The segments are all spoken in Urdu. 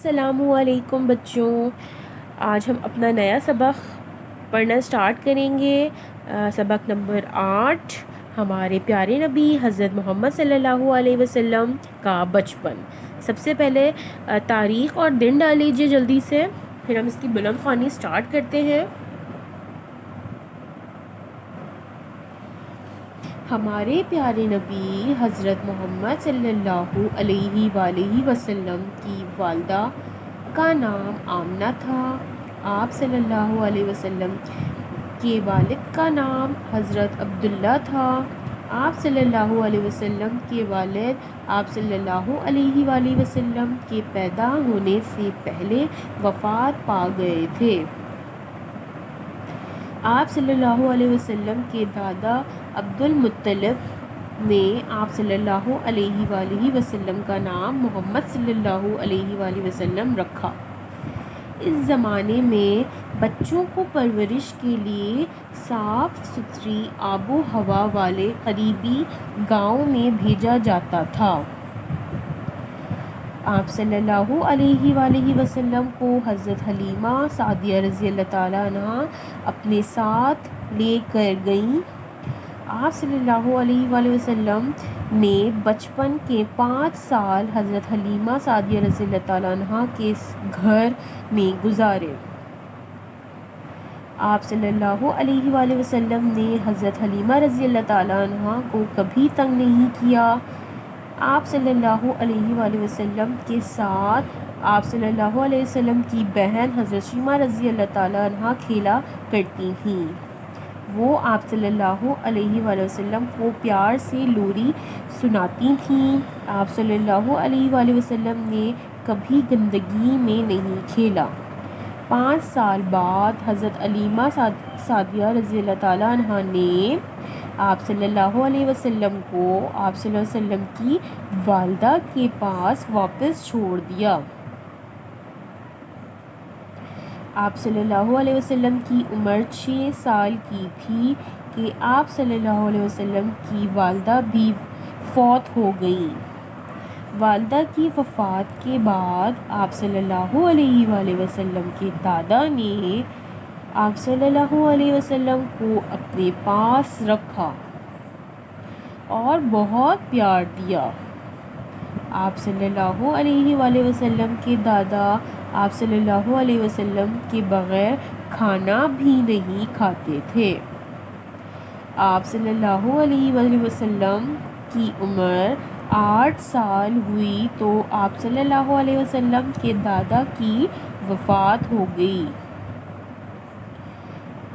السلام علیکم بچوں، آج ہم اپنا نیا سبق پڑھنا سٹارٹ کریں گے۔ سبق نمبر 8، ہمارے پیارے نبی حضرت محمد صلی اللہ علیہ وسلم کا بچپن۔ سب سے پہلے تاریخ اور دن ڈال لیجیے جلدی سے، پھر ہم اس کی بلند خوانی سٹارٹ کرتے ہیں۔ ہمارے پیارے نبی حضرت محمد صلی اللہ علیہ وآلہ وسلم کی والدہ کا نام آمنہ تھا۔ آپ صلی اللہ علیہ وسلم کے والد کا نام حضرت عبداللہ تھا۔ آپ صلی اللہ علیہ وسلم کے والد آپ صلی اللہ علیہ وآلہ وسلم کے پیدا ہونے سے پہلے وفات پا گئے تھے۔ آپ صلی اللہ علیہ وسلم کے دادا عبد المطلب نے آپ صلی اللہ علیہ وآلہ وسلم کا نام محمد صلی اللہ علیہ وآلہ وسلم رکھا۔ اس زمانے میں بچوں کو پرورش کے لیے صاف ستھری آب و ہوا والے قریبی گاؤں میں بھیجا جاتا تھا۔ آپ صلی اللہ علیہ وآلہ وسلم کو حضرت حلیمہ سعدیہ رضی اللہ تعالیٰ عنہا اپنے ساتھ لے کر گئیں۔ آپ صلی اللہ علیہ وآلہ وسلم نے بچپن کے 5 سال حضرت حلیمہ سعدیہ رضی اللہ تعالیٰ عنہا کے گھر میں گزارے۔ آپ صلی اللہ علیہ وآلہ وسلم نے حضرت حلیمہ رضی اللہ تعالیٰ عنہا کو کبھی تنگ نہیں کیا۔ آپ صلی اللہ علیہ وآلہ وسلم کے ساتھ آپ صلی اللہ علیہ وسلم کی بہن حضرت شیمہ رضی اللہ تعالیٰ عنہا کھیلا کرتی تھیں۔ وہ آپ صلی اللہ علیہ وآلہ وسلم کو پیار سے لوری سناتی تھیں۔ آپ صلی اللہ علیہ وآلہ وسلم نے کبھی گندگی میں نہیں کھیلا۔ 5 سال بعد حضرت حلیمہ سعدیہ رضی اللہ تعالیٰ عنہا نے آپ صلی اللہ علیہ وسلم کو آپ صلی اللہ علیہ وسلم کی والدہ کے پاس واپس چھوڑ دیا۔ آپ صلی اللہ علیہ وسلم کی عمر 6 سال کی تھی کہ آپ صلی اللہ علیہ وسلم کی والدہ بھی فوت ہو گئیں۔ والدہ کی وفات کے بعد آپ صلی اللہ علیہ وآلہ وسلم کے دادا نے آپ صلی اللہ علیہ وسلم کو اپنے پاس رکھا اور بہت پیار دیا۔ آپ صلی اللہ علیہ وآلہ وسلم کے دادا آپ صلی اللہ علیہ وسلم کے بغیر کھانا بھی نہیں کھاتے تھے۔ آپ صلی اللہ علیہ وآلہ وسلم کی عمر 8 سال ہوئی تو آپ صلی اللہ علیہ وسلم کے دادا کی وفات ہو گئی۔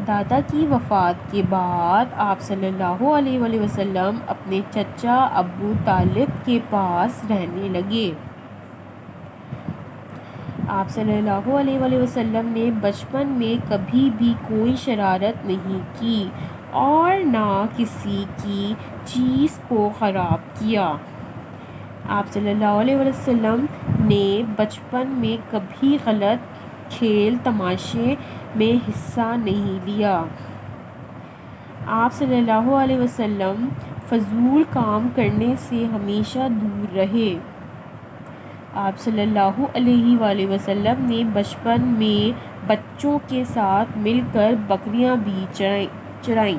دادا کی وفات کے بعد آپ صلی اللہ علیہ وآلہ وسلم اپنے چچا ابو طالب کے پاس رہنے لگے۔ آپ صلی اللہ علیہ وآلہ وسلم نے بچپن میں کبھی بھی کوئی شرارت نہیں کی اور نہ کسی کی چیز کو خراب کیا۔ آپ صلی اللہ علیہ وآلہ وسلم نے بچپن میں کبھی غلط کھیل تماشے میں حصہ نہیں لیا۔ آپ صلی اللہ علیہ وسلم فضول کام کرنے سے ہمیشہ دور رہے۔ آپ صلی اللہ علیہ وآلہ وسلم نے بچپن میں بچوں کے ساتھ مل کر بکریاں بھی چرائیں۔